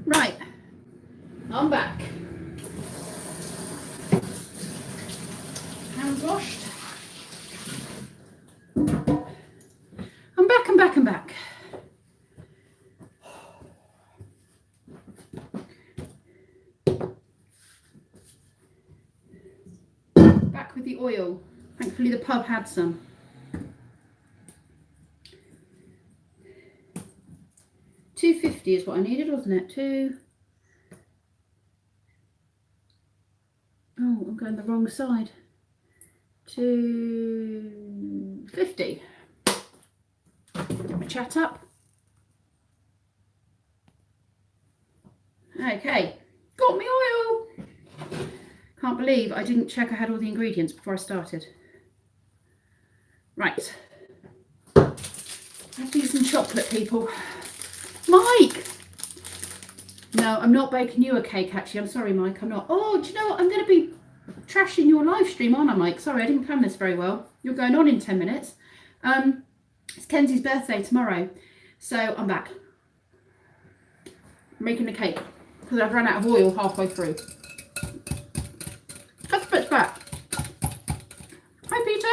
Right, I'm back. Hands washed. I'm back, I'm back, I'm back. Back with the oil. Thankfully the pub had some. $2.50 is what I needed, wasn't it? Oh, I'm going the wrong side. $2.50. Get my chat up. Okay, got me oil. Can't believe I didn't check I had all the ingredients before I started. Right. Let's do some chocolate, people. Mike! No, I'm not baking you a cake, actually. I'm sorry, Mike, I'm not. Oh, do you know what? I'm going to be trashing your live stream, aren't I, Mike? Sorry, I didn't plan this very well. You're going on in 10 minutes. It's Kenzie's birthday tomorrow, so I'm back. I'm making a cake because I've run out of oil halfway through. Cuthbert's back. Hi, Peter.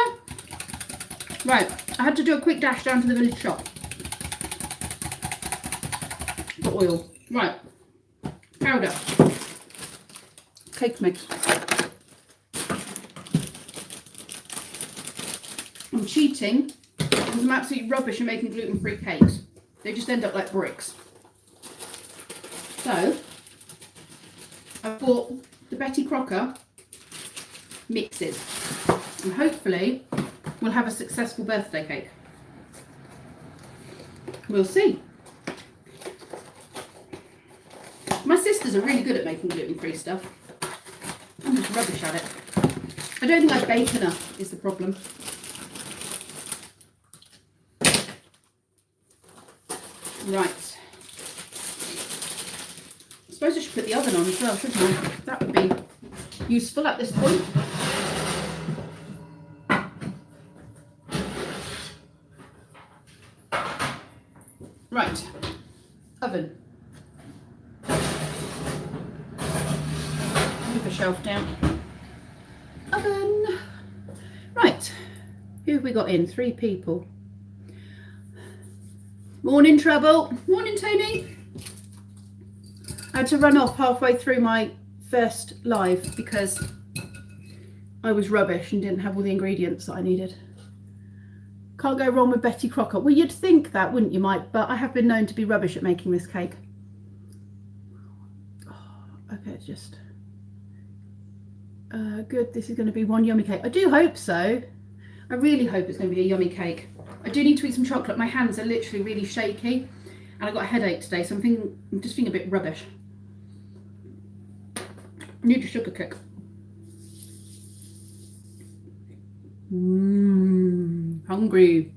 Right, I had to do a quick dash down to the village shop for oil. Right, powder, cake mix. I'm cheating because I'm absolutely rubbish at making gluten-free cakes. They just end up like bricks. So, I bought the Betty Crocker mixes and hopefully we'll have a successful birthday cake. We'll see. My sisters are really good at making gluten-free stuff. I'm just rubbish at it. I don't think I bake enough is the problem. Right. I suppose I should put the oven on as well, shouldn't I? That would be useful at this point. Right, oven. Move the shelf down. Oven. Right, who have we got in? 3 people. Morning, Trouble. Morning, Tony. I had to run off halfway through my first live because I was rubbish and didn't have all the ingredients that I needed. Can't go wrong with Betty Crocker. Well, you'd think that, wouldn't you, Mike? But I have been known to be rubbish at making this cake. Oh, okay, just good. This is going to be one yummy cake. I do hope so. I really hope it's going to be a yummy cake. I do need to eat some chocolate. My hands are literally really shaky and I got a headache today, so I'm just feeling a bit rubbish. I need a sugar kick. Hungry.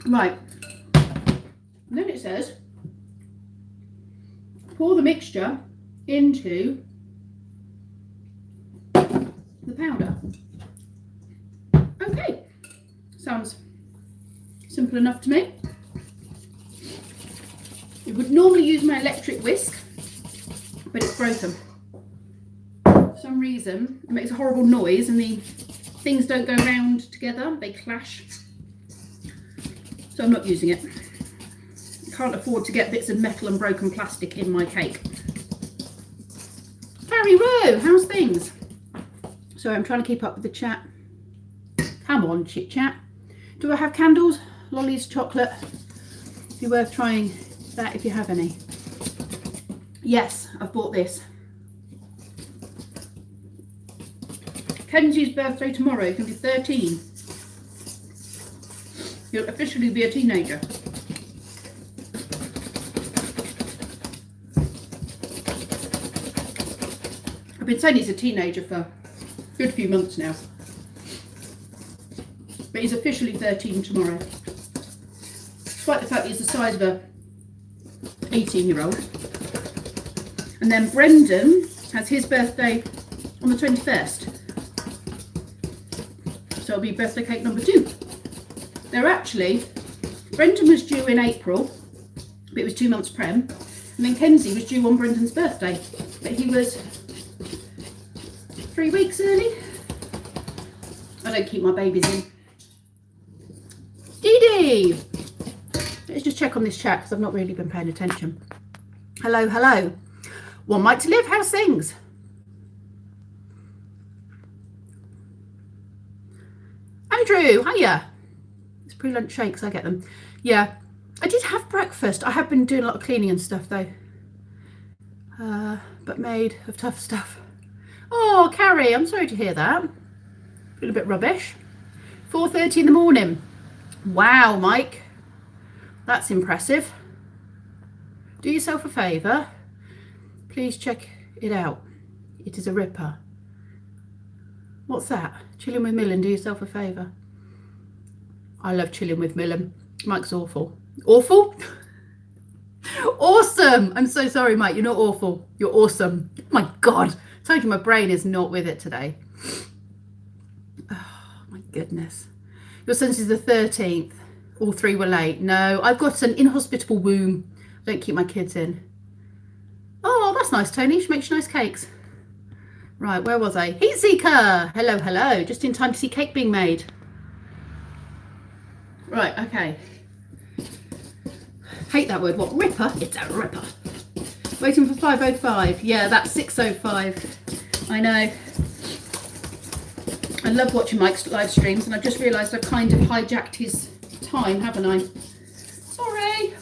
Right. And then it says, pour the mixture into the powder. Okay. Sounds simple enough to me. I would normally use my electric whisk, but it's broken. For some reason, it makes a horrible noise and the things don't go round together, they clash. So I'm not using it. I can't afford to get bits of metal and broken plastic in my cake. Harry Rowe, how's things? Sorry, I'm trying to keep up with the chat. Come on, chit chat. Do I have candles? Lollies, chocolate. It'd be worth trying that if you have any. Yes, I've bought this. Kenzie's birthday tomorrow, he's going to be 13. He'll officially be a teenager. I've been saying he's a teenager for a good few months now. But he's officially 13 tomorrow. Despite the fact he's the size of a 18-year-old. And then Brendan has his birthday on the 21st. So it'll be birthday cake number 2. They're actually Brendan was due in April, but it was 2 months prem. And then Kenzie was due on Brendan's birthday, but he was 3 weeks early. I don't keep my babies in. Dee Dee! Let's just check on this chat because I've not really been paying attention. Hello, hello. One mic to live, how's things? Andrew, hiya. It's pre-lunch shakes, I get them. Yeah, I did have breakfast. I have been doing a lot of cleaning and stuff though. But made of tough stuff. Oh, Carrie, I'm sorry to hear that. Feel a bit rubbish. 4:30 in the morning. Wow, Mike. That's impressive. Do yourself a favour. Please check it out. It is a ripper. What's that? Chilling with Millen, do yourself a favour. I love chilling with Millen. Mike's awful. Awful? Awesome! I'm so sorry, Mike. You're not awful. You're awesome. Oh my God. I told you my brain is not with it today. Oh my goodness. Your son's is the 13th. All 3 were late. No, I've got an inhospitable womb. I don't keep my kids in. Oh, that's nice, Tony. She makes nice cakes. Right, where was I? Heat Seeker! Hello, hello. Just in time to see cake being made. Right, okay. Hate that word. What? Ripper? It's a ripper. Waiting for 5:05. Yeah, that's 6:05. I know. I love watching Mike's live streams, and I've just realised I've kind of hijacked his time, haven't I? Sorry.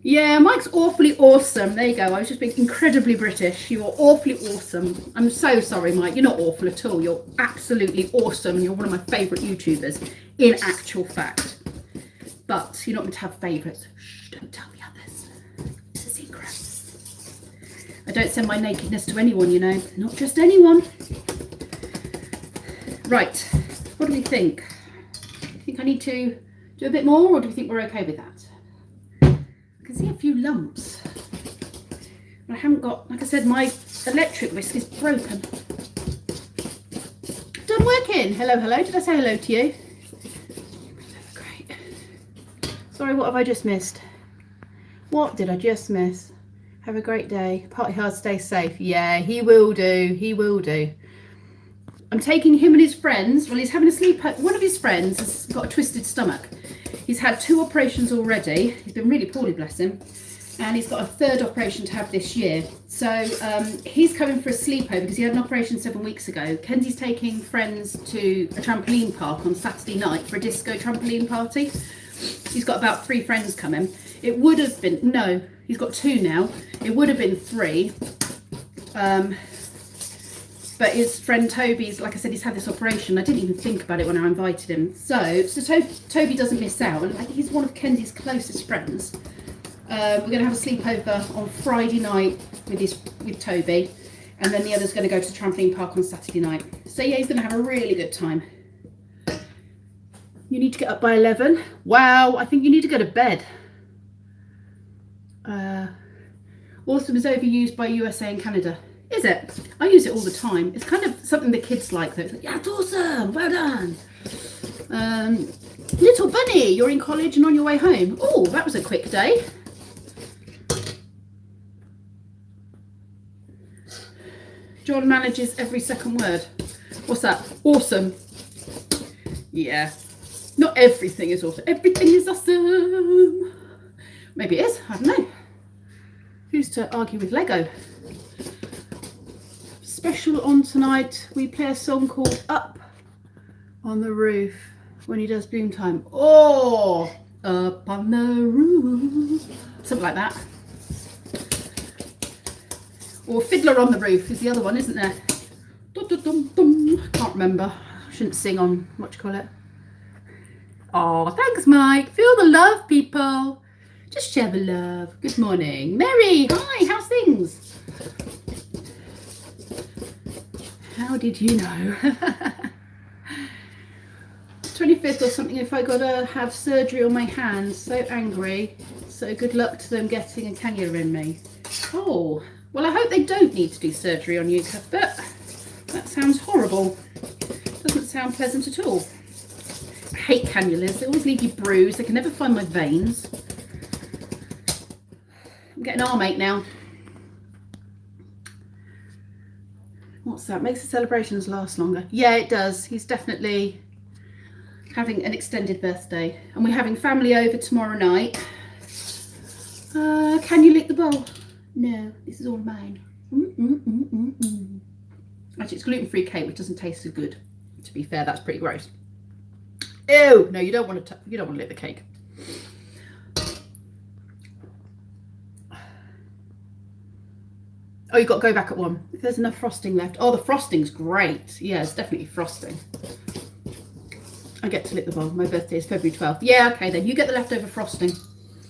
Yeah, Mike's awfully awesome. There you go. I was just being incredibly British. You are awfully awesome. I'm so sorry, Mike. You're not awful at all. You're absolutely awesome, and you're one of my favourite YouTubers, in actual fact. But you're not going to have favourites. Shh, don't tell the others. It's a secret. I don't send my nakedness to anyone, you know. Not just anyone. Right. What do we think? Do you think I need to do a bit more, or do we think we're okay with that? I can see a few lumps. I haven't got, like I said, my electric whisk is broken. Done working. Hello, hello. Did I say hello to you? Great. Sorry, what have I just missed? What did I just miss? Have a great day. Party hard, stay safe. Yeah, he will do. He will do. I'm taking him and his friends. Well, he's having a sleep. One of his friends has got a twisted stomach. He's had 2 operations already. He's been really poorly, bless him. And he's got a 3rd operation to have this year. So he's coming for a sleepover because he had an operation 7 weeks ago. Kenzie's taking friends to a trampoline park on Saturday night for a disco trampoline party. He's got about 3 friends coming. It would have been, no, he's got 2 now. It would have been 3. But his friend Toby's, like I said, he's had this operation. I didn't even think about it when I invited him. So Toby doesn't miss out. And he's one of Kenzie's closest friends. We're going to have a sleepover on Friday night with Toby. And then the other's going to go to the trampoline park on Saturday night. So yeah, he's going to have a really good time. You need to get up by 11. Wow, I think you need to go to bed. Awesome is overused by USA and Canada. Is it? I use it all the time. It's kind of something the kids like though. It's like, yeah, it's awesome, well done. Little bunny, you're in college and on your way home. Oh, that was a quick day. John manages every second word. What's that? Awesome. Yeah. Not everything is awesome. Everything is awesome. Maybe it is. I don't know. Who's to argue with Lego? Special on tonight, we play a song called Up on the Roof when he does Boom Time. Oh, up on the roof. Something like that. Or Fiddler on the Roof is the other one, isn't there? Dum, dum, dum, dum. Can't remember. I shouldn't sing on, what do you call it? Oh, thanks, Mike. Feel the love, people. Just share the love. Good morning. Mary, hi, how's things? How did you know? 25th or something, if I gotta have surgery on my hands. So angry. So good luck to them getting a cannula in me. Oh, well, I hope they don't need to do surgery on you, Cuthbert. That sounds horrible. Doesn't sound pleasant at all. hate cannulas. They always leave you bruised. They can never find my veins. I'm getting arm-ache now. What's that? Makes the celebrations last longer. Yeah, it does. He's definitely having an extended birthday. And we're having family over tomorrow night. Can you lick the bowl? No, this is all mine. Actually, it's gluten-free cake, which doesn't taste so good. To be fair, that's pretty gross. Ew! No, you don't want to lick the cake. Oh, you've got to go back at 1. If there's enough frosting left. Oh, the frosting's great. Yeah, it's definitely frosting. I get to lick the bowl. My birthday is February 12th. Yeah, okay then. You get the leftover frosting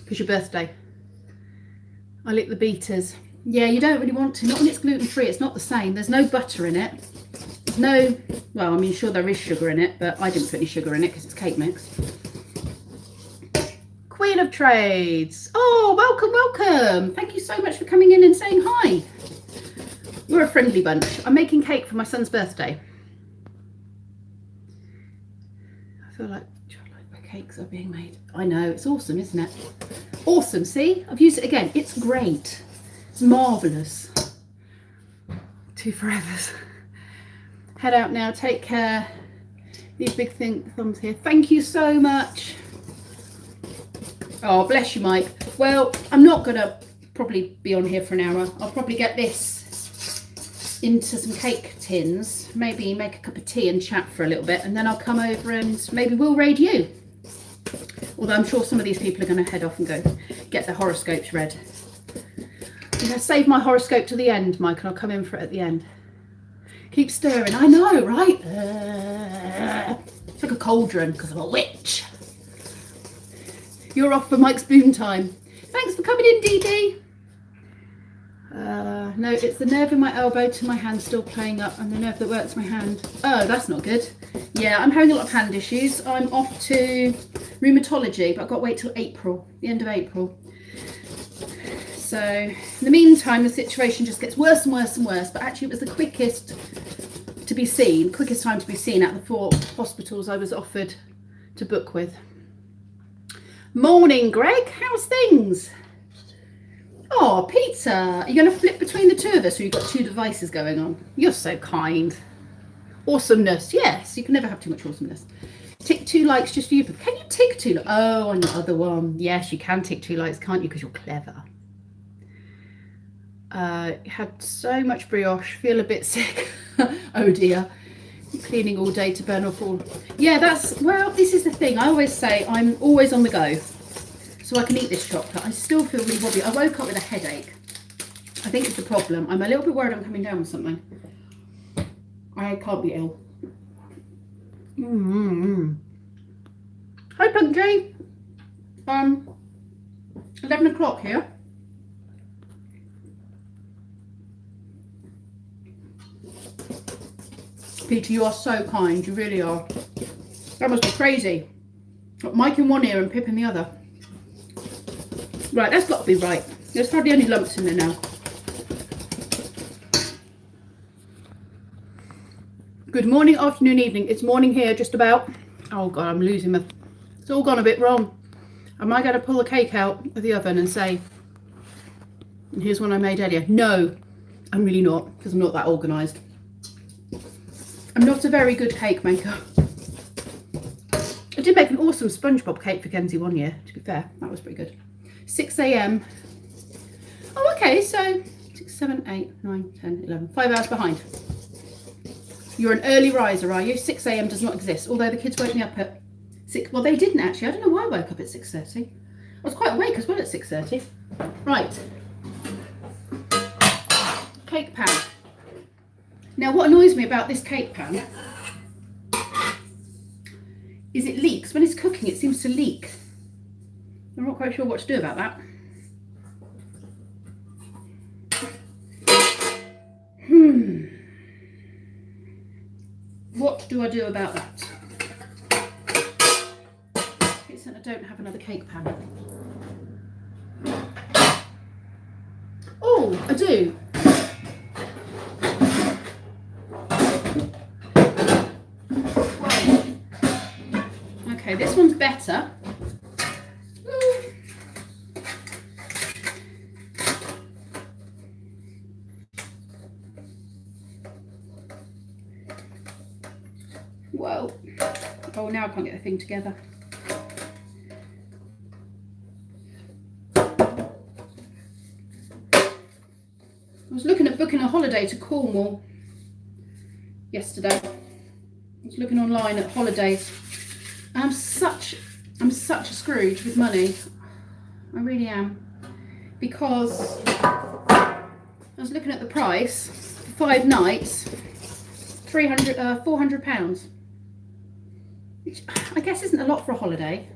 because your birthday. I lick the beaters. Yeah, you don't really want to. Not when it's gluten-free. It's not the same. There's no butter in it. There's no... Well, I mean, sure there is sugar in it, but I didn't put any sugar in it because it's cake mix. Queen of Trades. Oh, welcome, welcome. Thank you so much for coming in and saying hi. We're a friendly bunch. I'm making cake for my son's birthday. I feel like my cakes are being made. I know, it's awesome, isn't it? Awesome, see? I've used it again. It's great. It's marvellous. 2 forevers. Head out now, take care. These big thumbs here. Thank you so much. Oh, bless you, Mike. Well, I'm not going to probably be on here for an hour. I'll probably get this into some cake tins, maybe make a cup of tea and chat for a little bit, and then I'll come over and maybe we'll raid you. Although I'm sure some of these people are going to head off and go get their horoscopes read. I'm going to save my horoscope to the end, Mike, and I'll come in for it at the end. Keep stirring. I know, right? It's like a cauldron because I'm a witch. You're off for Mike's boom time. Thanks for coming in, Dee Dee. No, it's the nerve in my elbow to my hand still playing up, and the nerve that works my hand. Oh, that's not good. Yeah, I'm having a lot of hand issues. I'm off to rheumatology, but I've got to wait till April, the end of April. So in the meantime, the situation just gets worse and worse and worse. But actually, it was the quickest time to be seen out of the 4 hospitals I was offered to book with. Morning, Greg. How's things? Oh, pizza. Are you going to flip between the 2 of us, or you've got 2 devices going on? You're so kind. Awesomeness. Yes, you can never have too much awesomeness. Tick 2 likes just for you. Can you tick 2? Oh, on the other one. Yes, you can tick 2 likes, can't you? Because you're clever. Had so much brioche. Feel a bit sick. Oh, dear. Cleaning all day to burn off all. Yeah, well, this is the thing. I always say I'm always on the go. So I can eat this chocolate. I still feel really wobbly. I woke up with a headache. I think it's the problem. I'm a little bit worried I'm coming down with something. I can't be ill. Hi, Punk J. 11 o'clock here. Peter, you are so kind. You really are. That must be crazy. Got Mike in one ear and Pip in the other. Right, that's got to be right. There's hardly any lumps in there now. Good morning, afternoon, evening. It's morning here, just about. Oh God, I'm losing my... It's all gone a bit wrong. Am I going to pull the cake out of the oven and say, and here's one I made earlier? No, I'm really not, because I'm not that organised. I'm not a very good cake maker. I did make an awesome SpongeBob cake for Kenzie one year, to be fair. That was pretty good. 6 a.m. Oh, okay, so 6, 7, 8, 9, 10, 11. 5 hours behind. You're an early riser, are you? 6 a.m. does not exist, although the kids woke me up at 6. Well, they didn't actually. I don't know why I woke up at 6:30. I was quite awake as well at 6:30. Right. Cake pan. Now, what annoys me about this cake pan is it leaks. When it's cooking, it seems to leak. I'm not quite sure what to do about that. What do I do about that? It's that I don't have another cake pan. Oh, I do. Okay, this one's better. Whoa. Oh, now I can't get the thing together. I was looking at booking a holiday to Cornwall yesterday. I was looking online at holidays. I'm such a Scrooge with money. I really am. Because I was looking at the price for 5 nights, £400, which I guess isn't a lot for a holiday.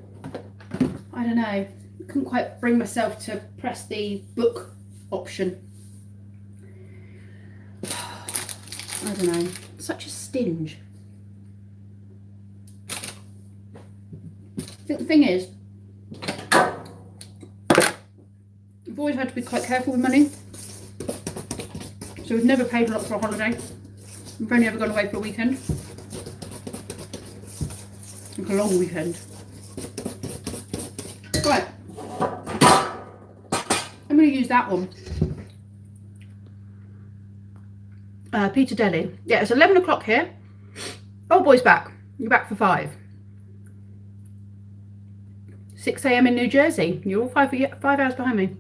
I don't know. I couldn't quite bring myself to press the book option. I don't know. Such a stinge. The thing is, I've always had to be quite careful with money. So we've never paid a lot for a holiday. We've only ever gone away for a weekend. Like a long weekend. Right. I'm going to use that one. Peter Deli. Yeah, it's 11 o'clock here. Old boy's back. You're back for 5. 6 a.m. in New Jersey. You're all 5 hours behind me.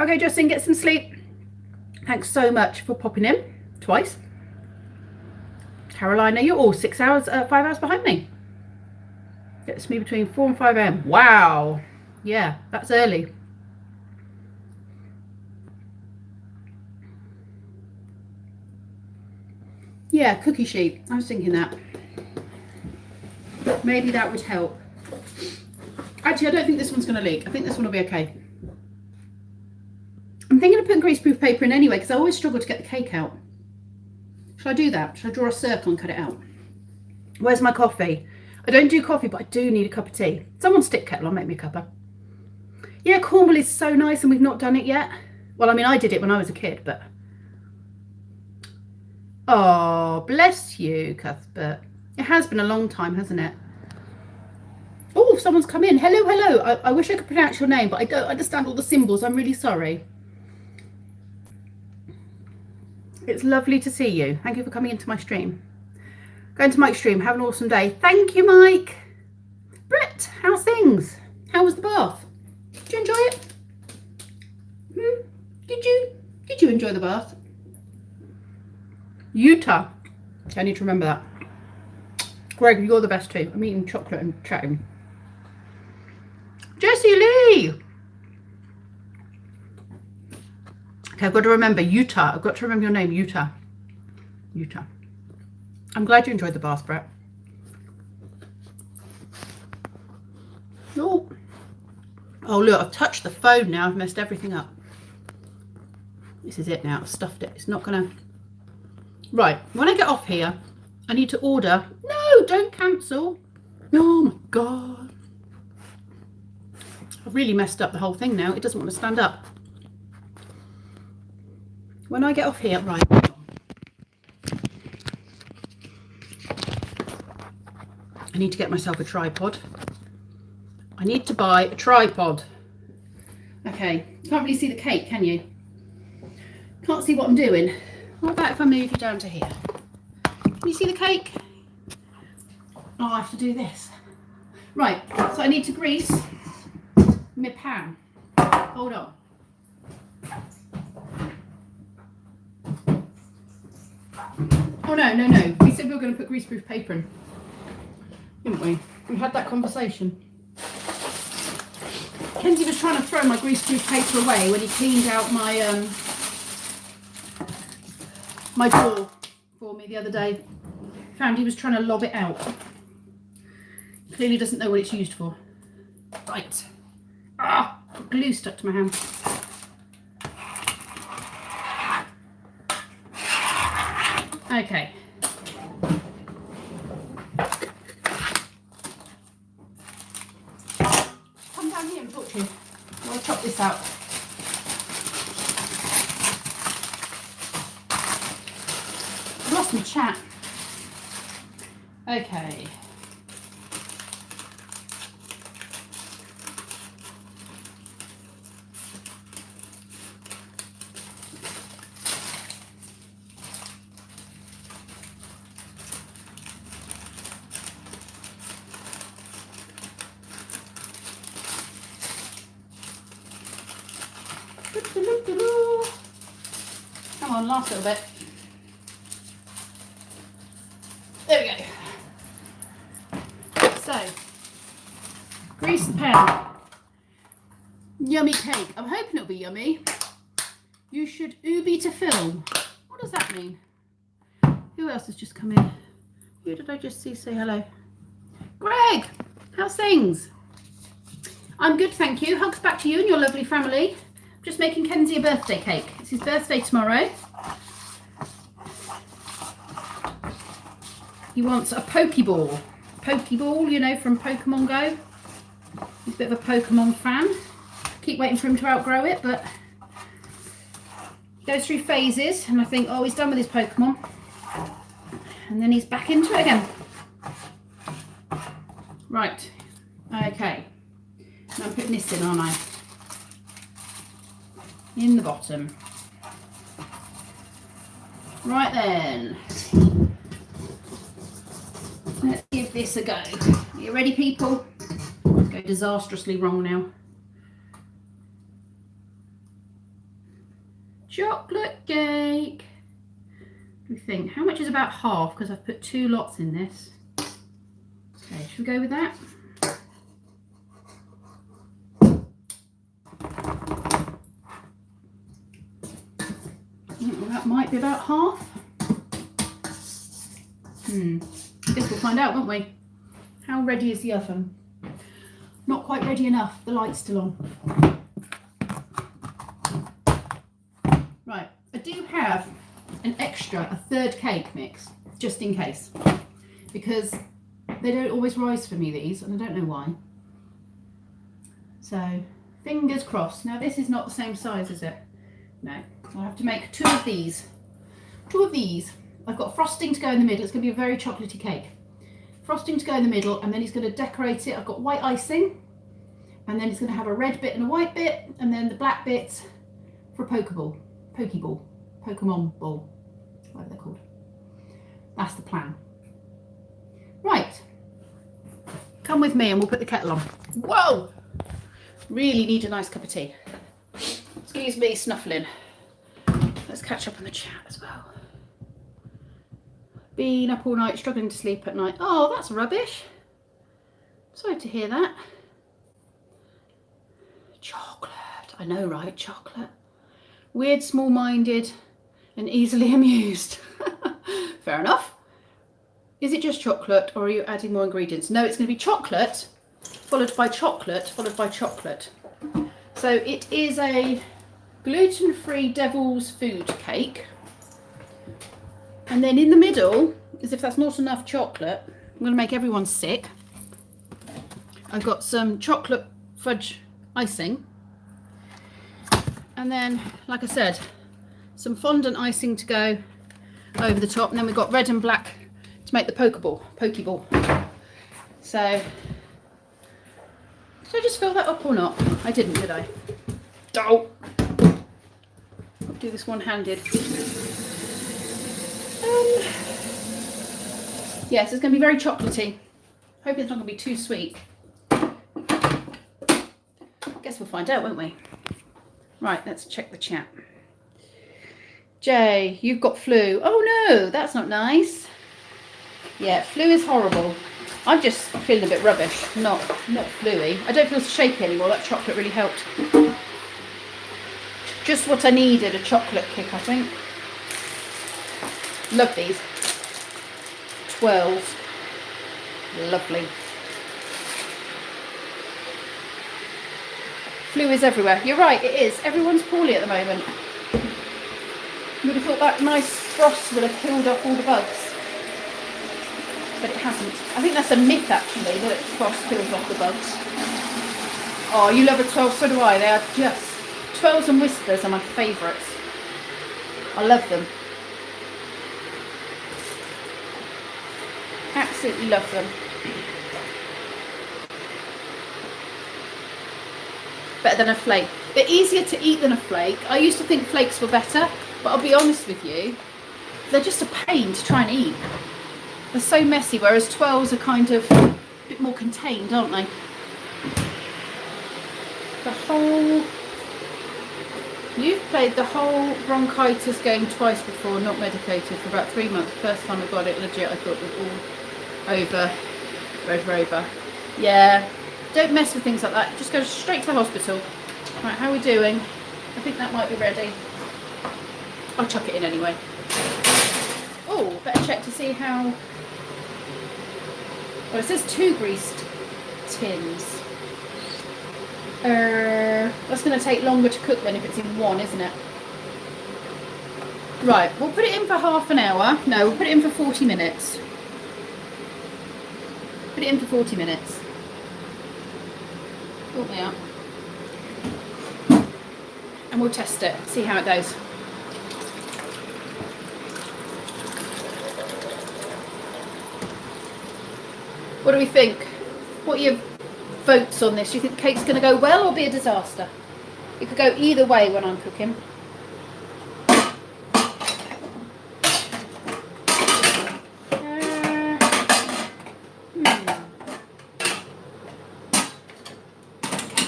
Okay, Justin, get some sleep. Thanks so much for popping in twice. Carolina, you're all 5 hours behind me. Gets me between 4 and 5 a.m. Wow. Yeah, that's early. Yeah, cookie sheet. I was thinking that. Maybe that would help. Actually, I don't think this one's going to leak. I think this one will be okay. I'm thinking of putting greaseproof paper in anyway because I always struggle to get the cake out. Should I do that? Should I draw a circle and cut it out? Where's my coffee? I don't do coffee, but I do need a cup of tea. Someone stick kettle on, make me a cuppa. Yeah, Cornwall is so nice and we've not done it yet. Well, I mean, I did it when I was a kid, but... Oh, bless you, Cuthbert. It has been a long time, hasn't it? Oh, someone's come in. Hello, hello. I wish I could pronounce your name, but I don't understand all the symbols. I'm really sorry. It's lovely to see you. Thank you for coming into my stream. Going to Mike's stream. Have an awesome day. Thank you, Mike. Brett, how's things? How was the bath? Did you enjoy it? Did you enjoy the bath? Utah. I need to remember that. Greg, you're the best too. I'm eating chocolate and chatting. Jessie Lee. Okay, I've got to remember Utah. I've got to remember your name, Utah. Utah. I'm glad you enjoyed the bath, Brett. Oh. Oh, look, I've touched the phone now. I've messed everything up. This is it now. I've stuffed it. It's not going to... Right, when I get off here, I need to order... No, don't cancel. Oh, my God. I've really messed up the whole thing now. It doesn't want to stand up. When I get off here... Right. I need to get myself a tripod. I need to buy a tripod. Okay, can't really see the cake, can you? Can't see what I'm doing. What about if I move you down to here? Can you see the cake? Oh, I have to do this. Right, so I need to grease my pan. Hold on. Oh, no. We said we were going to put greaseproof paper in. Didn't we? We had that conversation. Kenzie was trying to throw my greaseproof paper away when he cleaned out my my door for me the other day. Found he was trying to lob it out. Clearly doesn't know what it's used for. Right. Ah, glue stuck to my hand. Okay. Come down here and talk to you. I'll chop this out. I've lost my chat. Okay. Come on, last little bit. There we go. So, grease the pan. Yummy cake. I'm hoping it'll be yummy. You should ubi to film. What does that mean? Who else has just come in? Who did I just see say hello? Greg, how's things? I'm good, thank you. Hugs back to you and your lovely family. I'm just making Kenzie a birthday cake. It's his birthday tomorrow. He wants a Pokeball. Pokeball, you know, from Pokemon Go. He's a bit of a Pokemon fan. Keep waiting for him to outgrow it, but he goes through phases and I think, oh, he's done with his Pokemon. And then he's back into it again. Right, okay. Now I'm putting this in, aren't I? In the bottom. Right then. Let's give this a go. Are you ready, people? Let's go disastrously wrong now. Chocolate cake. What do we think? How much is about half? Because I've put 2 lots in this. Okay, should we go with that? Well, that might be about half. Guess we'll find out, won't we? How ready is the oven? Not quite ready enough. The light's still on. Right, I do have an extra, a third cake mix, just in case. Because they don't always rise for me, these, and I don't know why. So, fingers crossed. Now, this is not the same size, is it? No. I'll have to make 2 of these. 2 of these. I've got frosting to go in the middle. It's going to be a very chocolatey cake. Frosting to go in the middle, and then he's going to decorate it. I've got white icing, and then it's going to have a red bit and a white bit, and then the black bits for a Pokeball. Pokemon ball, whatever they're called. That's the plan. Right. Come with me and we'll put the kettle on. Whoa! Really need a nice cup of tea. Excuse me snuffling. Let's catch up on the chat as well. Been up all night, struggling to sleep at night. Oh, that's rubbish. Sorry to hear that. Chocolate. I know, right? Chocolate. Weird, small-minded, and easily amused. Fair enough. Is it just chocolate, or are you adding more ingredients? No, it's going to be chocolate, followed by chocolate, followed by chocolate. So it is a gluten-free devil's food cake. And then in the middle, as if that's not enough chocolate, I'm going to make everyone sick. I've got some chocolate fudge icing. And then, like I said, some fondant icing to go over the top. And then we've got red and black to make the Pokeball. So, did I just fill that up or not? I didn't, did I? Oh! I'll do this one-handed. Yes, it's going to be very chocolatey. Hope it's not going to be too sweet. Guess we'll find out, won't we? Right, let's check the chat. Jay, you've got flu. Oh no, that's not nice. Yeah, flu is horrible. I'm just feeling a bit rubbish, not flu-y. I don't feel shaky anymore. That chocolate really helped. Just what I needed, a chocolate kick, I think. Love these. 12. Lovely. Flu is everywhere. You're right, it is. Everyone's poorly at the moment. You would have thought that nice frost would have killed off all the bugs. But it hasn't. I think that's a myth, actually, that frost kills off the bugs. Oh, you love a 12, so do I. They are just... 12s and Whispers are my favourites. I love them. Absolutely love them. Better than a flake. They're easier to eat than a flake. I used to think flakes were better, but I'll be honest with you, they're just a pain to try and eat. They're so messy, whereas 12s are kind of a bit more contained, aren't they? The whole You've played the whole bronchitis game twice before, not medicated, for about 3 months. First time I got it legit, I thought it was all over. Yeah, don't mess with things like that. Just go straight to the hospital. Right, how are we doing? I think that might be ready. I'll chuck it in anyway. Oh, better check to see how... Well, it says 2 greased tins. That's going to take longer to cook than if it's in 1, isn't it? Right, we'll put it in for half an hour. No, we'll put it in for 40 minutes. Put it in for 40 minutes. Oh, yeah. And we'll test it, see how it goes. What do we think? What are your votes on this? Do you think the cake's going to go well or be a disaster? It could go either way when I'm cooking.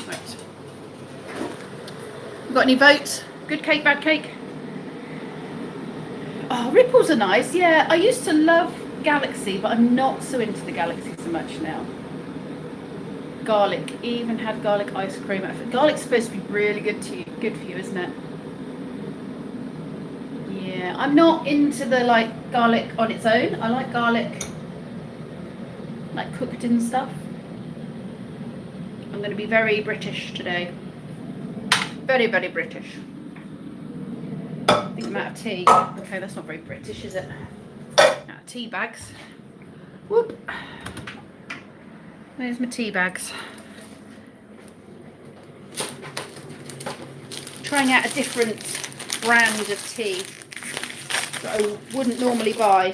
Right. Got any votes? Good cake, bad cake? Oh, ripples are nice. Yeah, I used to love Galaxy, but I'm not so into the Galaxy so much now. Garlic, even had garlic ice cream. Garlic's supposed to be really good for you, isn't it? Yeah, I'm not into the like garlic on its own. I like garlic like cooked in stuff. I'm going to be very British today. Very, very British. I think I'm out of tea. Okay, that's not very British, is it? Out of tea bags. Whoop. There's my tea bags. Trying out a different brand of tea that I wouldn't normally buy.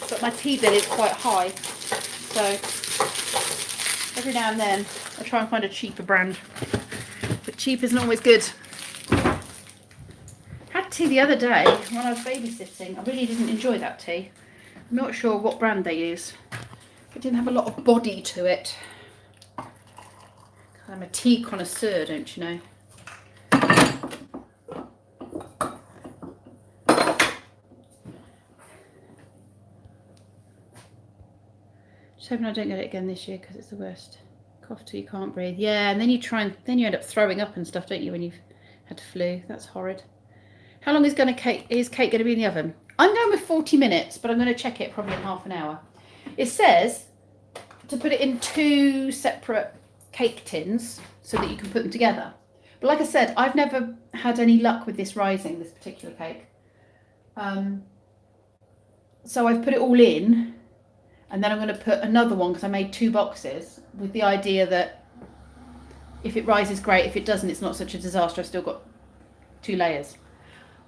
But my tea bill is quite high. So every now and then I try and find a cheaper brand. But cheap isn't always good. Had tea the other day when I was babysitting. I really didn't enjoy that tea. I'm not sure what brand they use. It didn't have a lot of body to it. I'm a tea connoisseur, don't you know? Just hoping I don't get it again this year because it's the worst. Cough till you can't breathe. Yeah, and then you end up throwing up and stuff, don't you, when you've had flu? That's horrid. How long is cake going to be in the oven? I'm going with 40 minutes, but I'm going to check it probably in half an hour. It says to put it in 2 separate cake tins so that you can put them together. But like I said, I've never had any luck with this particular cake. So I've put it all in, and then I'm going to put another one because I made 2 boxes with the idea that if it rises, great. If it doesn't, it's not such a disaster. I've still got 2 layers.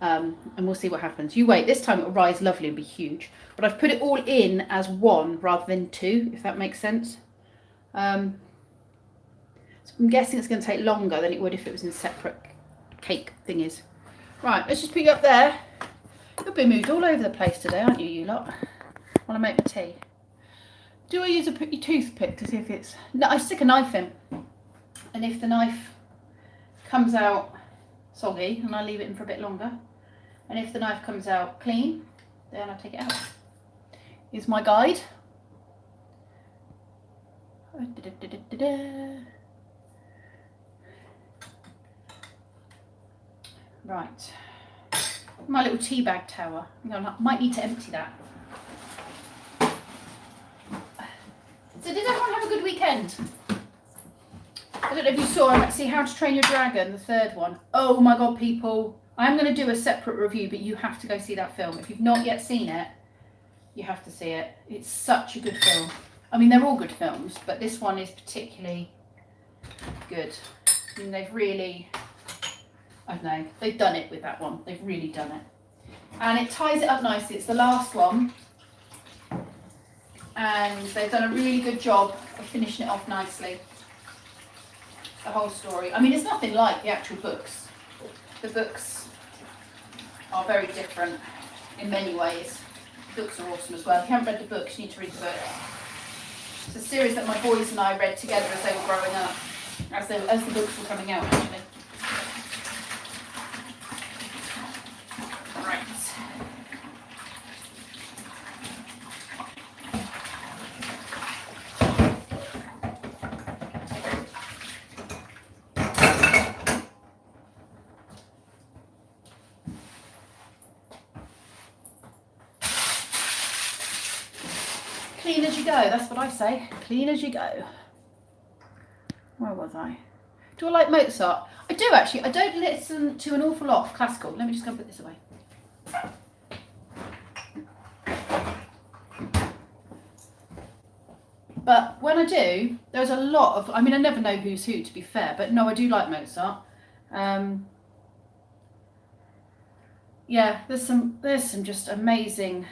And we'll see what happens. You wait, this time it will rise lovely and be huge. But I've put it all in as 1 rather than 2, if that makes sense. So I'm guessing it's going to take longer than it would if it was in separate cake thingies. Right, let's just put you up there. You'll be moved all over the place today, aren't you, you lot? While I make my tea. Do I use a toothpick to see if it's... No, I stick a knife in. And if the knife comes out soggy, and I leave it in for a bit longer. And if the knife comes out clean, then I take it out. Here's my guide. Right. My little tea bag tower. I might need to empty that. So did everyone have a good weekend? I don't know if you saw, see How to Train Your Dragon, the 3rd one. Oh my God, people. I'm going to do a separate review, but you have to go see that film. If you've not yet seen it, you have to see it. It's such a good film. I mean, they're all good films, but this one is particularly good. I mean, they've really, I don't know, they've done it with that one. They've really done it. And it ties it up nicely. It's the last one. And they've done a really good job of finishing it off nicely. The whole story. I mean, it's nothing like the actual books. The books are very different in many ways. The books are awesome as well. If you haven't read the books, you need to read the book. It's a series that my boys and I read together as they were growing up, as the books were coming out, actually. Clean as you go, that's what I say. Clean as you go. Where was I? Do I like Mozart? I do actually. I don't listen to an awful lot of classical. Let me just go and put this away. But when I do, there's a lot of, I mean, I never know who's who, to be fair, but no, I do like Mozart. Yeah, there's some just amazing,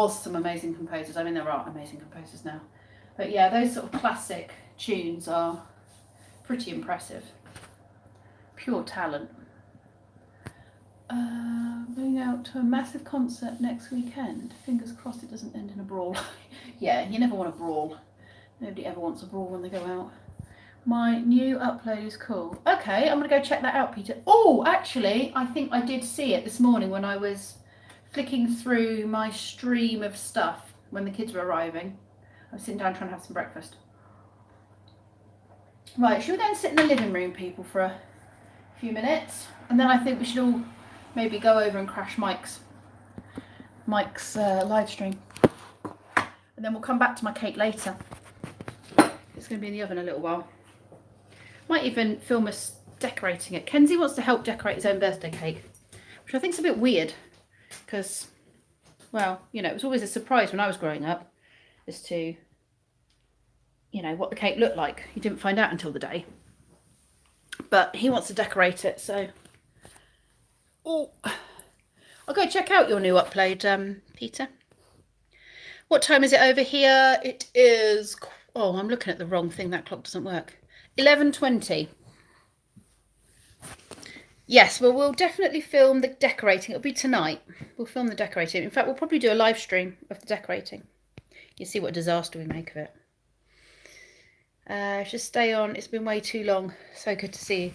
some amazing composers. I mean, there are amazing composers now. But yeah, those sort of classic tunes are pretty impressive. Pure talent. Going out to a massive concert next weekend. Fingers crossed it doesn't end in a brawl. Yeah, you never want a brawl. Nobody ever wants a brawl when they go out. My new upload is cool. Okay, I'm going to go check that out, Peter. Oh, actually, I think I did see it this morning when I was flicking through my stream of stuff when the kids were arriving. I was sitting down trying to have some breakfast. Right, should we go and sit in the living room, people, for a few minutes? And then I think we should all maybe go over and crash Mike's live stream. And then we'll come back to my cake later. It's going to be in the oven a little while. Might even film us decorating it. Kenzie wants to help decorate his own birthday cake, which I think is a bit weird because, well, you know, it was always a surprise when I was growing up as to, you know, what the cake looked like. You didn't find out until the day. But he wants to decorate it, so... Oh, I'll go check out your new upload, Peter. What time is it over here? It is... Oh, I'm looking at the wrong thing. That clock doesn't work. 11:20. Yes, well, we'll definitely film the decorating. It'll be tonight. We'll film the decorating. In fact, we'll probably do a live stream of the decorating. You see what a disaster we make of it. Just stay on. It's been way too long. So good to see you.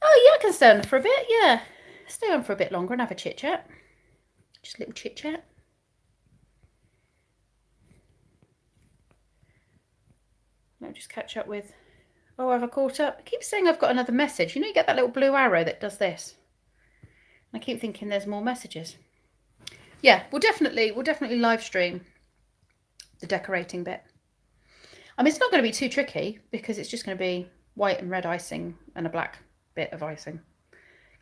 Oh, yeah, I can stay on for a bit. Yeah, stay on for a bit longer and have a chit chat. Just a little chit chat. I'll just catch up with... Oh, have I caught up? I keep saying I've got another message. You know, you get that little blue arrow that does this. I keep thinking there's more messages. Yeah, we'll definitely live stream the decorating bit. I mean, it's not going to be too tricky because it's just going to be white and red icing and a black bit of icing.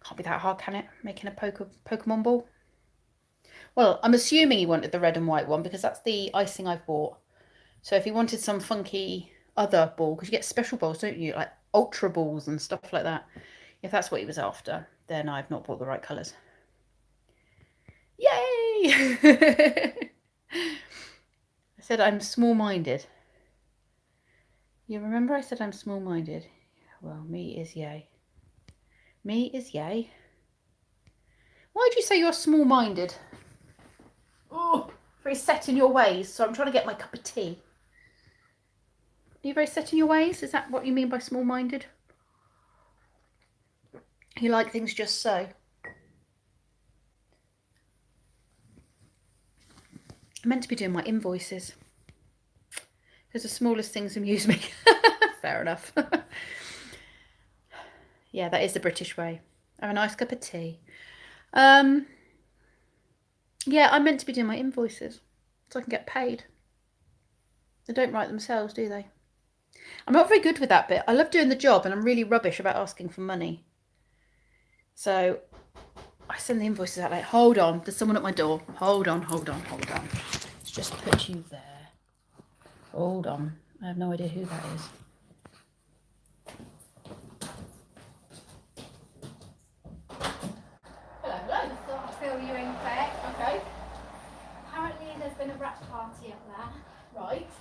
Can't be that hard, can it? Making a Pokemon ball. Well, I'm assuming he wanted the red and white one because that's the icing I've bought. So if he wanted some funky other ball, because you get special balls, don't you, like ultra balls and stuff like that, if that's what he was after, then I've not bought the right colours. Yay! I said I'm small-minded. You remember I said I'm small-minded? Well, me is yay. Me is yay. Why do you say you're small-minded? Oh, very set in your ways, so I'm trying to get my cup of tea. Are you very set in your ways? Is that what you mean by small-minded? You like things just so? I'm meant to be doing my invoices because the smallest things amuse me. Fair enough. Yeah, that is the British way. Have a nice cup of tea. Yeah, I'm meant to be doing my invoices so I can get paid. They don't write themselves, do they? I'm not very good with that bit. I love doing the job and I'm really rubbish about asking for money. So I send the invoices out like, hold on, there's someone at my door. Hold on. Let's just put you there. Hold on. I have no idea who that is. Hello. I thought I'd fill you in quick. Okay. Apparently there's been a wrap party up there. Right.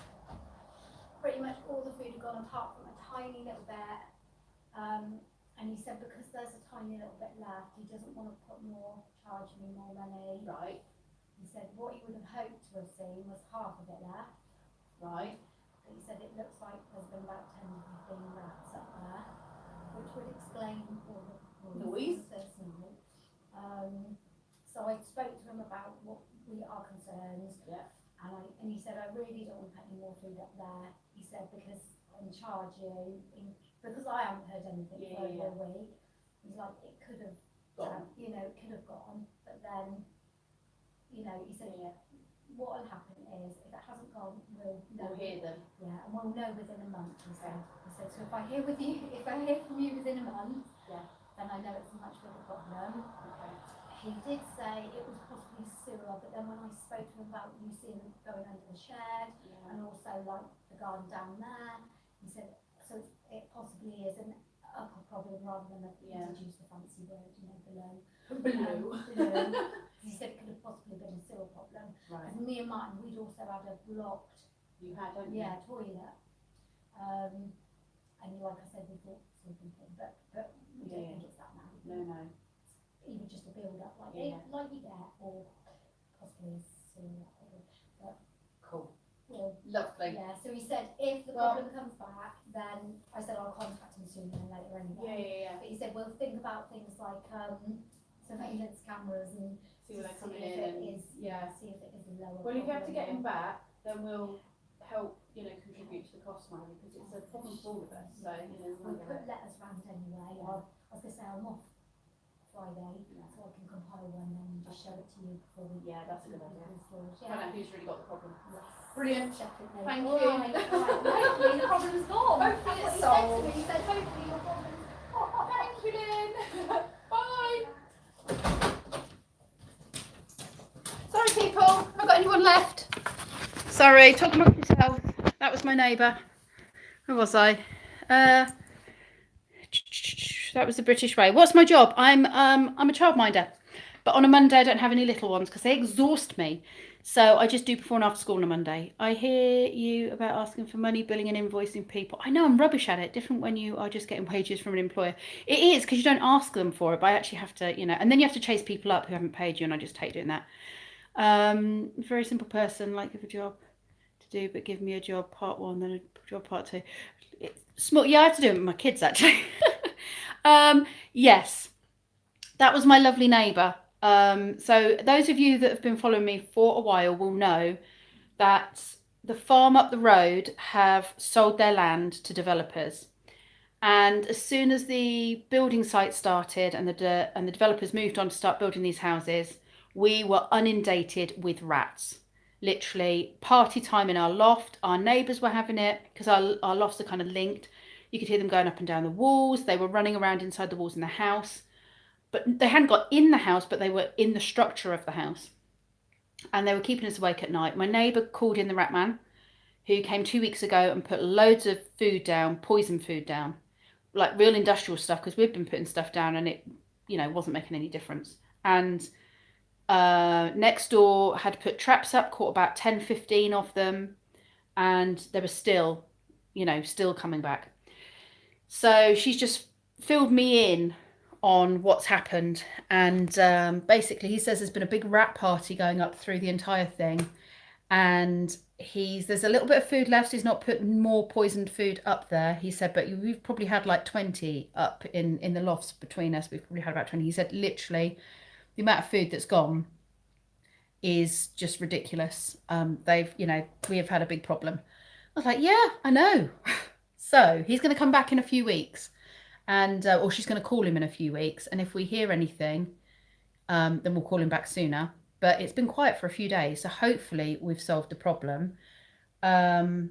Pretty much all the food had gone apart from a tiny little bit. And he said because there's a tiny little bit left, he doesn't want to charge me more money. Right. He said what he would have hoped to have seen was half of it left. Right. But he said it looks like there's been about 10 to 15 rats up there, which would explain all the Noise. this night. So I spoke to him about what our concerns. Yeah. And he said, I really don't want to put any more food up there. He said, because I'm charging, because I haven't heard anything for over a week. He's like, it could have gone, it could have gone. But then, he said, what will happen is, if it we'll hear them. Yeah, and we'll know within a month. He said. So if I hear from you within a month, then I know it's a much bigger problem. Okay. He did say it was possibly sewer, but then when I spoke to him about you seeing it going under the shed, and also like the garden down there, he said so it possibly is an upper problem rather than he did use the fancy word, below. Below. He said it could have possibly been a sewer problem. Right. And me and Martin, we'd also had a blocked. You had, don't you? Yeah, toilet. And like I said, we thought something, but we don't think it's that now. No. Either just a build up like you get, or possibly a sewer problem. But cool. Well, lovely. Yeah. So he said if the problem comes back, then I said I'll contact him sooner than later anyway. Yeah. But he said we'll think about things like surveillance cameras and see where they're coming in. See if it is a lower. Well, if you have to get him back, then we'll help, contribute to the cost money because it's a problem for all of us. So, we'll put letters round anyway. I was going to say I'm off Friday, so I can compile one and just show it to you before we. Yeah, that's a good idea. Find out who's really got the problem. Yes. Brilliant. Definitely. Thank you. Right. Hopefully the problem's gone. Hopefully it's solved. He said hopefully your problem's gone. Thank you, Lynn. Bye. Sorry, people. I've got anyone left. Sorry, talk amongst yourselves. That was my neighbour. Where was I? That was the British way. What's my job? I'm a childminder, but on a Monday I don't have any little ones because they exhaust me. So I just do before and after school on a Monday. I hear you about asking for money, billing and invoicing people. I know I'm rubbish at it. Different when you are just getting wages from an employer. It is because you don't ask them for it, but I actually have to, and then you have to chase people up who haven't paid you, and I just hate doing that. Very simple person, like have a job to do, but give me a job part one, then a job part two. It's small. Yeah, I have to do it with my kids actually. Yes, that was my lovely neighbour. So those of you that have been following me for a while will know that the farm up the road have sold their land to developers. And as soon as the building site started and the developers moved on to start building these houses, we were inundated with rats. Literally party time in our loft. Our neighbours were having it because our lofts are kind of linked. You could hear them going up and down the walls. They were running around inside the walls in the house. But they hadn't got in the house, but they were in the structure of the house. And they were keeping us awake at night. My neighbour called in the rat man, who came 2 weeks ago and put loads of food down, poison food down, like real industrial stuff, because we've been putting stuff down and it, wasn't making any difference. And next door had put traps up, caught about 10, 15 of them, and they were still coming back. So she's just filled me in on what's happened, and basically he says there's been a big rat party going up through the entire thing, and there's a little bit of food left. He's not put more poisoned food up there, he said, but we've probably had like 20 up in the lofts between us. We've probably had about 20. He said literally the amount of food that's gone is just ridiculous. We have had a big problem. I was like, yeah, I know. So he's going to come back in a few weeks, and or she's going to call him in a few weeks, and if we hear anything, then we'll call him back sooner. But it's been quiet for a few days, so hopefully we've solved the problem. But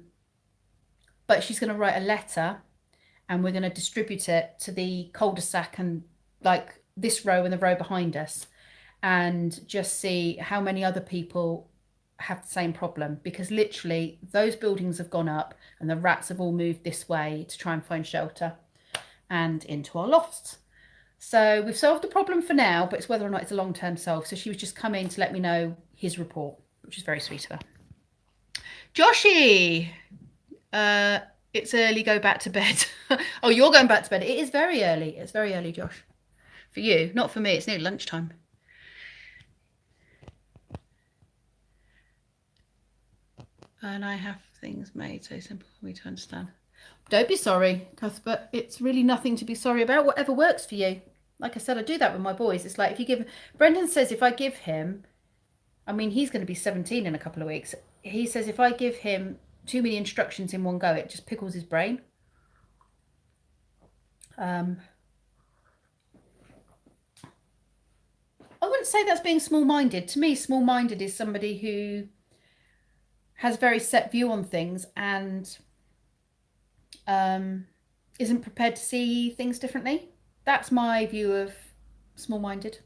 she's going to write a letter, and we're going to distribute it to the cul-de-sac and like this row and the row behind us, and just see how many other people have the same problem, because literally those buildings have gone up and the rats have all moved this way to try and find shelter and into our lofts. So we've solved the problem for now, but it's whether or not it's a long-term solve. So she was just coming to let me know his report, which is very sweet of her. Joshy, it's early, go back to bed. Oh, you're going back to bed. It is very early. It's very early, Josh. For you, not for me. It's nearly lunchtime. And I have things made so simple for me to understand. Don't be sorry, Cuthbert. It's really nothing to be sorry about. Whatever works for you. Like I said, I do that with my boys. It's like if you give... Brendan says if I give him... I mean, he's going to be 17 in a couple of weeks. He says if I give him too many instructions in one go, it just pickles his brain. I wouldn't say that's being small-minded. To me, small-minded is somebody who has a very set view on things and isn't prepared to see things differently. That's my view of small-minded.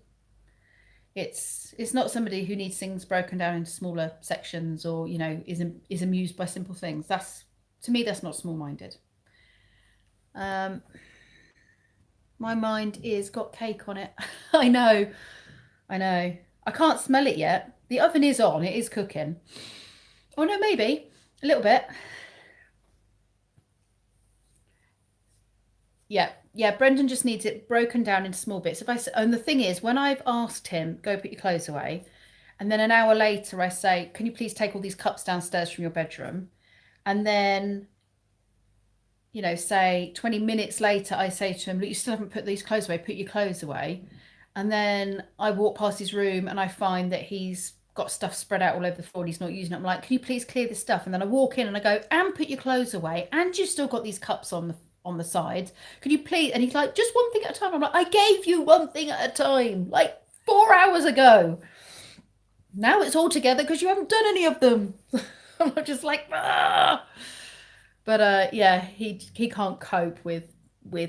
It's not somebody who needs things broken down into smaller sections, or, you know, is amused by simple things. That's, to me, that's not small-minded. My mind is got cake on it. I know. I can't smell it yet. The oven is on, it is cooking. Oh no, maybe a little bit. Yeah, Brendan just needs it broken down into small bits. And the thing is, when I've asked him, go put your clothes away, and then an hour later I say, can you please take all these cups downstairs from your bedroom? And then, you know, say 20 minutes later, I say to him, look, you still haven't put these clothes away, put your clothes away. And then I walk past his room and I find that he's got stuff spread out all over the floor and he's not using it. I'm like, can you please clear this stuff? And then I walk in and I go, and put your clothes away, and you've still got these cups on the sides. Could you please? And he's like, just one thing at a time. I'm like, I gave you one thing at a time, like 4 hours ago. Now it's all together because you haven't done any of them. I'm just like, ah. But yeah, he can't cope with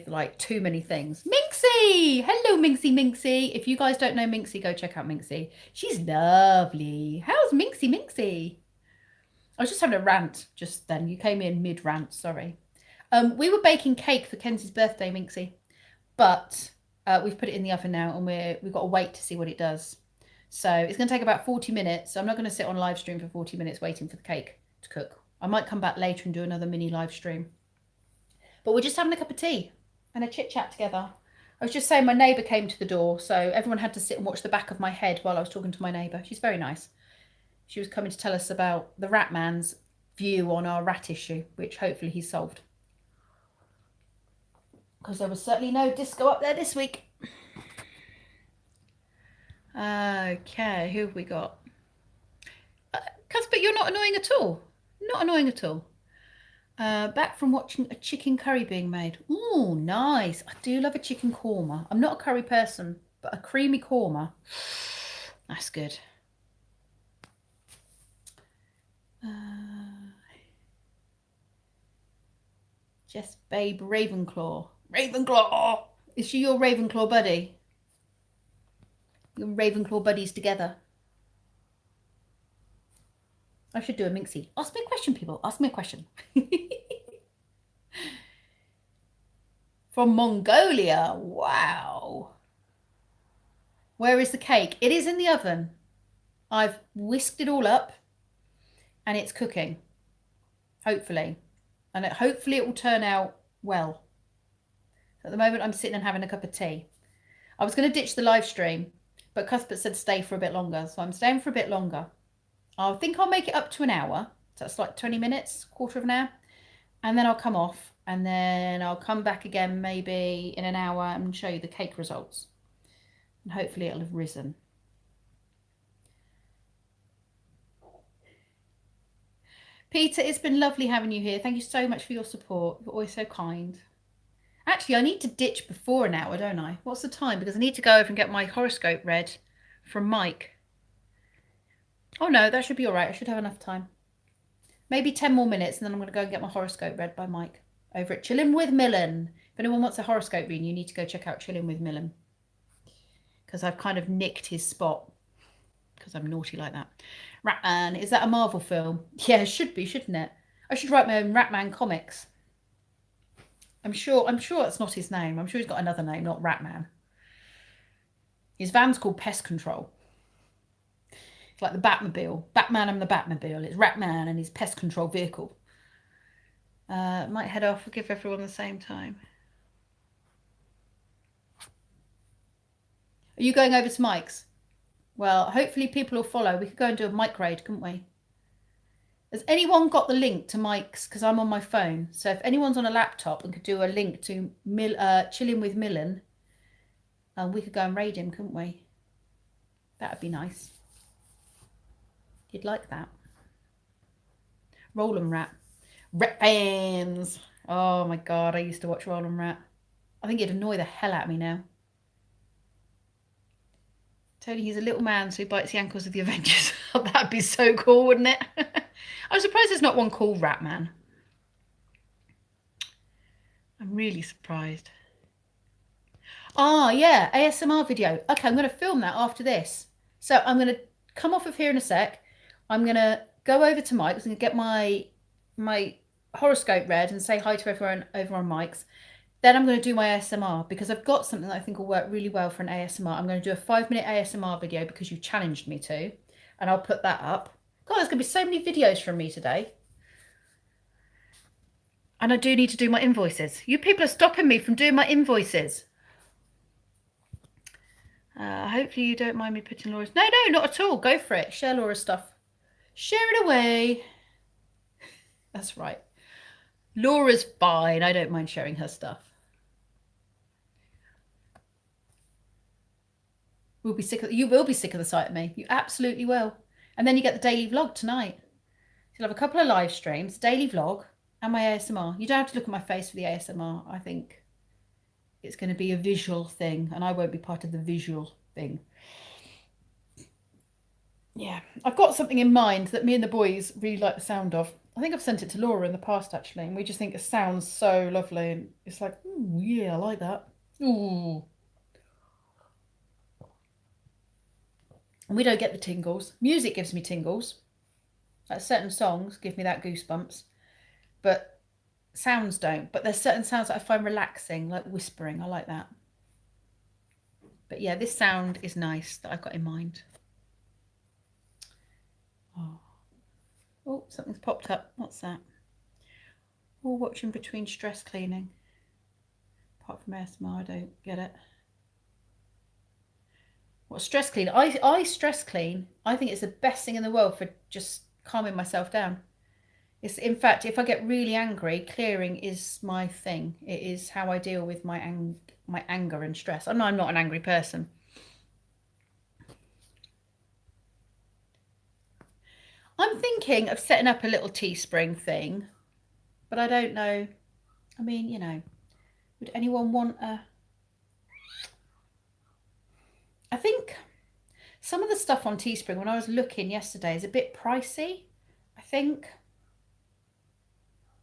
like too many things. Minxie! Hello, Minxie. If you guys don't know Minxie, go check out Minxie. She's lovely. How's Minxie? I was just having a rant just then. You came in mid-rant, sorry. We were baking cake for Kenzie's birthday, Minxie, but we've put it in the oven now, and we've got to wait to see what it does. So it's going to take about 40 minutes. So I'm not going to sit on live stream for 40 minutes waiting for the cake to cook. I might come back later and do another mini live stream. But we're just having a cup of tea and a chit chat together. I was just saying, my neighbour came to the door, so everyone had to sit and watch the back of my head while I was talking to my neighbour. She's very nice. She was coming to tell us about the rat man's view on our rat issue, which hopefully he's solved. Because there was certainly no disco up there this week. Okay, who have we got? Cuthbert, you're not annoying at all. Not annoying at all. Back from watching a chicken curry being made. Oh, nice. I do love a chicken korma. I'm not a curry person, but a creamy korma. That's good. Jess Babe Ravenclaw. Ravenclaw! Is she your Ravenclaw buddy? Your Ravenclaw buddies together. I should do a Minxie. Ask me a question, people. Ask me a question. From Mongolia. Wow. Where is the cake? It is in the oven. I've whisked it all up and it's cooking. Hopefully. And hopefully it will turn out well. At the moment, I'm sitting and having a cup of tea. I was going to ditch the live stream, but Cuthbert said stay for a bit longer. So I'm staying for a bit longer. I think I'll make it up to an hour. So that's like 20 minutes, quarter of an hour. And then I'll come off. And then I'll come back again maybe in an hour and show you the cake results. And hopefully it'll have risen. Peter, it's been lovely having you here. Thank you so much for your support. You're always so kind. Actually, I need to ditch before an hour, don't I? What's the time? Because I need to go over and get my horoscope read from Mike. Oh no, that should be all right. I should have enough time. Maybe 10 more minutes and then I'm going to go and get my horoscope read by Mike over at Chillin' with Millen. If anyone wants a horoscope reading, you need to go check out Chillin' with Millen. Because I've kind of nicked his spot. Because I'm naughty like that. Ratman, is that a Marvel film? Yeah, it should be, shouldn't it? I should write my own Ratman comics. I'm sure that's not his name. I'm sure he's got another name, not Ratman. His van's called Pest Control. It's like the Batmobile. Batman and the Batmobile. It's Ratman and his pest control vehicle. Might head off. We'll give everyone the same time. Are you going over to Mike's? Well, hopefully people will follow. We could go and do a Mike raid, couldn't we? Has anyone got the link to Mike's? Because I'm on my phone. So if anyone's on a laptop and could do a link to Chilling with Millen, we could go and raid him, couldn't we? That'd be nice. You'd like that. Roll 'em Rat. Rat fans. Oh my God, I used to watch Roll 'em Rat. I think it'd annoy the hell out of me now. Tony, he's a little man, so he bites the ankles of the Avengers. That'd be so cool, wouldn't it? I'm surprised there's not one called Ratman. I'm really surprised. Oh, yeah, ASMR video. Okay, I'm going to film that after this. So I'm going to come off of here in a sec. I'm going to go over to Mike's and get my horoscope read and say hi to everyone over on Mike's. Then I'm going to do my ASMR because I've got something that I think will work really well for an ASMR. I'm going to do a 5-minute ASMR video because you challenged me to, and I'll put that up. God, there's going to be so many videos from me today. And I do need to do my invoices. You people are stopping me from doing my invoices. Hopefully you don't mind me putting Laura's... No, not at all. Go for it. Share Laura's stuff. Share it away. That's right. Laura's fine. I don't mind sharing her stuff. You will be sick of the sight of me. You absolutely will. And then you get the daily vlog tonight. You'll have a couple of live streams, daily vlog, and my ASMR. You don't have to look at my face for the ASMR. I think it's going to be a visual thing, and I won't be part of the visual thing. Yeah, I've got something in mind that me and the boys really like the sound of. I think I've sent it to Laura in the past, actually, and we just think it sounds so lovely. And it's like, ooh, yeah, I like that. Ooh. And we don't get the tingles. Music gives me tingles. Like certain songs give me that goosebumps. But sounds don't. But there's certain sounds that I find relaxing, like whispering. I like that. But yeah, this sound is nice that I've got in mind. Oh, something's popped up. What's that? All watching between stress cleaning. Apart from ASMR, I don't get it. What, stress clean? I stress clean. I think it's the best thing in the world for just calming myself down. It's, in fact, if I get really angry, clearing is my thing. It is how I deal with my anger and stress. I'm not an angry person. I'm thinking of setting up a little Teespring thing, but I don't know. I mean, you know, would anyone want a... I think some of the stuff on Teespring, when I was looking yesterday, is a bit pricey, I think.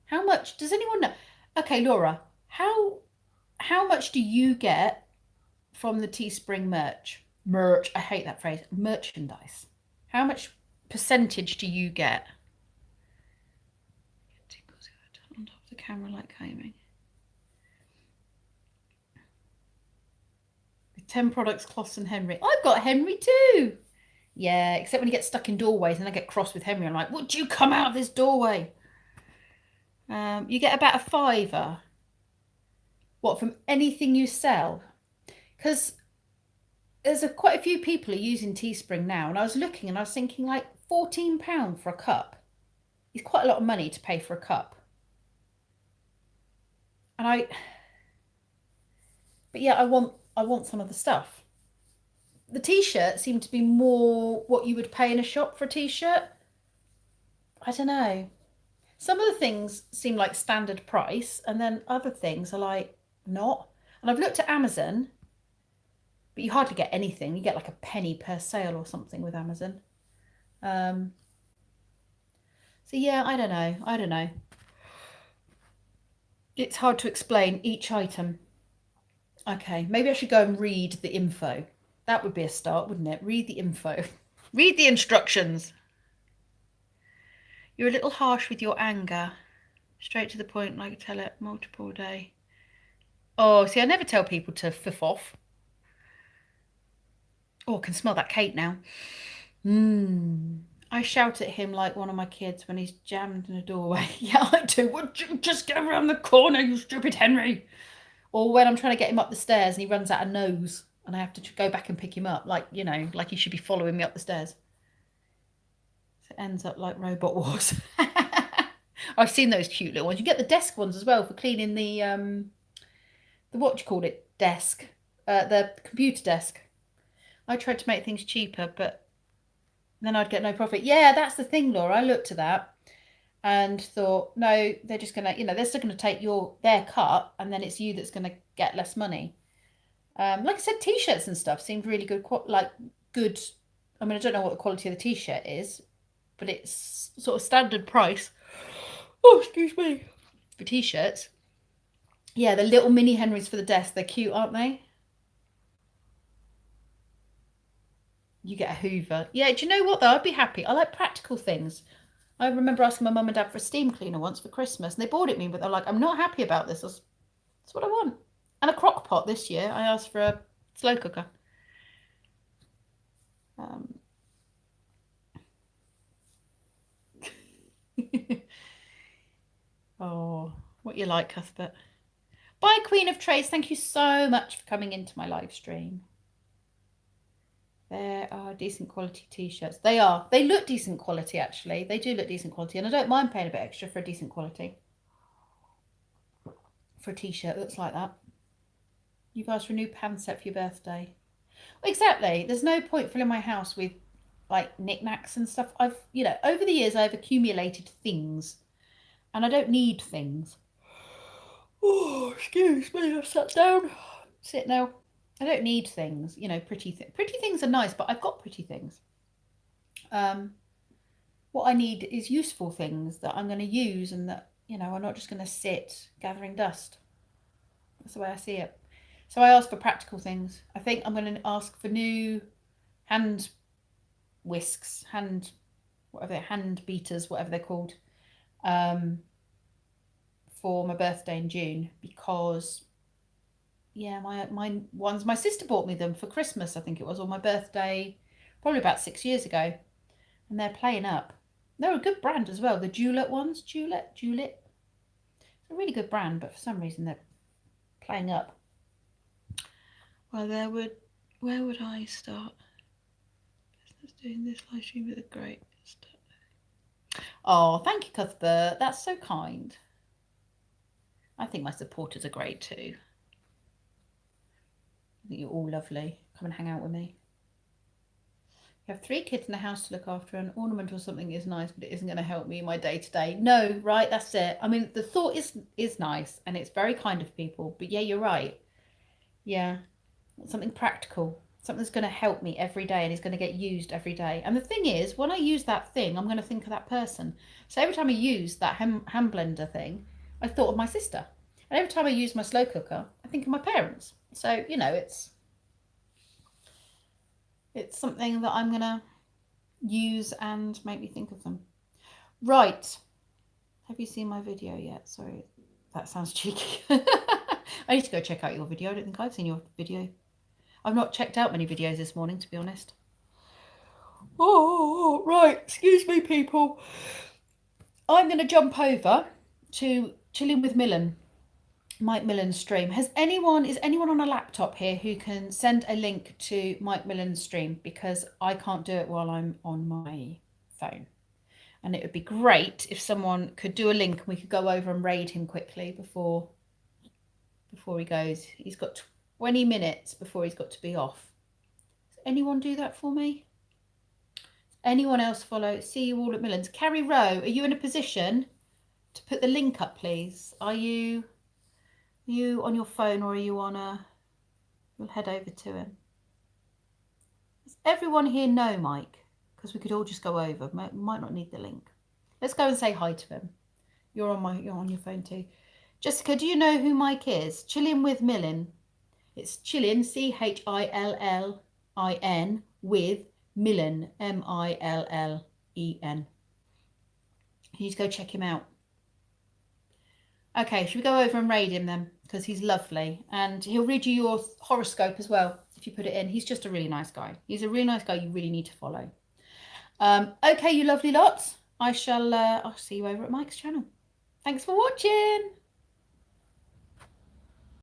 How much? Does anyone know? Okay, Laura, how much do you get from the Teespring merch? I hate that phrase. Merchandise. How much percentage do you get? On top of the camera like Thame. 10 products, Cloths and Henry. I've got Henry too. Yeah, except when you get stuck in doorways and I get cross with Henry. I'm like, would you come out of this doorway? You get about a £5. What, from anything you sell? Because there's quite a few people are using Teespring now. And I was looking and I was thinking like £14 for a cup. It's quite a lot of money to pay for a cup. And but yeah, I want some of the stuff. The t-shirt seemed to be more what you would pay in a shop for a t-shirt. I don't know. Some of the things seem like standard price, and then other things are like not. And I've looked at Amazon, but you hardly get anything. You get like a penny per sale or something with Amazon. So yeah, I don't know. It's hard to explain each item. Okay, maybe I should go and read the info. That would be a start, wouldn't it? Read the info. Read the instructions. You're a little harsh with your anger. Straight to the point, like tell it multiple day. Oh, see, I never tell people to fiff off. Oh, I can smell that cake now. I shout at him like one of my kids when he's jammed in a doorway. Yeah, I do. Would you just get around the corner, you stupid Henry? Or when I'm trying to get him up the stairs and he runs out of nose and I have to go back and pick him up, like, you know, like he should be following me up the stairs. So it ends up like Robot Wars. I've seen those cute little ones. You get the desk ones as well for cleaning the what do you call it, desk, the computer desk. I tried to make things cheaper, but then I'd get no profit. Yeah, that's the thing, Laura. I looked at that and thought, no, they're just gonna, you know, they're still gonna take their cut, and then it's you that's gonna get less money. Like I said, t-shirts and stuff seemed really good. Like good. I mean, I don't know what the quality of the t-shirt is, but it's sort of standard price. Oh, excuse me. For t-shirts. Yeah, the little mini Henrys for the desk. They're cute, aren't they? You get a Hoover. Yeah, do you know what though? I'd be happy. I like practical things. I remember asking my mum and dad for a steam cleaner once for Christmas, and they bought it me, but they're like, I'm not happy about this. That's what I want. And a crock pot this year. I asked for a slow cooker. Oh, what you like, Cuthbert. Bye, Queen of Trays. Thank you so much for coming into my live stream. There are decent quality t-shirts. They are. They look decent quality, actually. They do look decent quality, and I don't mind paying a bit extra for a decent quality. For a t-shirt that looks like that. You've asked for a new pants set for your birthday. Well, exactly. There's no point filling my house with like knickknacks and stuff. You know, over the years I've accumulated things, and I don't need things. Oh, excuse me, I've sat down. Sit now. I don't need things, you know, pretty things are nice, but I've got pretty things. What I need is useful things that I'm going to use, and that, you know, I'm not just going to sit gathering dust. That's the way I see it. So I asked for practical things. I think I'm going to ask for new hand whisks, hand beaters, whatever they're called, for my birthday in June, because yeah, my sister bought me them for Christmas, I think it was, or my birthday, probably about 6 years ago, and they're playing up. They're a good brand as well, the Julep ones. Julep. It's a really good brand, but for some reason they're playing up. Well, where would I start? Business doing this live stream with a great start. Oh, thank you, Cuthbert. That's so kind. I think my supporters are great too. I think you're all lovely. Come and hang out with me. You have 3 kids in the house to look after. An ornament or something is nice, but it isn't going to help me in my day-to-day. No, right, that's it. I mean, the thought is nice, and it's very kind of people. But yeah, you're right. Yeah, something practical. Something that's going to help me every day and is going to get used every day. And the thing is, when I use that thing, I'm going to think of that person. So every time I use that hand blender thing, I thought of my sister. And every time I use my slow cooker, I think of my parents. So, you know, it's something that I'm going to use and make me think of them. Right. Have you seen my video yet? Sorry, that sounds cheeky. I need to go check out your video. I don't think I've seen your video. I've not checked out many videos this morning, to be honest. Oh, right. Excuse me, people. I'm going to jump over to Chilling with Millen, Mike Millen's stream. Is anyone on a laptop here who can send a link to Mike Millen's stream? Because I can't do it while I'm on my phone. And it would be great if someone could do a link and we could go over and raid him quickly before he goes. He's got 20 minutes before he's got to be off. Does anyone do that for me? Anyone else follow? See you all at Millen's. Carrie Rowe, are you in a position to put the link up, please? Are you on your phone, or are you on a... We'll head over to him. Does everyone here know Mike? Because we could all just go over. Might not need the link. Let's go and say hi to him. You're on your phone too. Jessica, do you know who Mike is? Chilling with Millen. It's Chillin, CHILLIN, with Millen, MILLEN. You need to go check him out. Okay, should we go over and raid him then? Because he's lovely. And he'll read you your horoscope as well, if you put it in. He's just a really nice guy. He's a really nice guy you really need to follow. Okay, you lovely lots. I'll see you over at Mike's channel. Thanks for watching.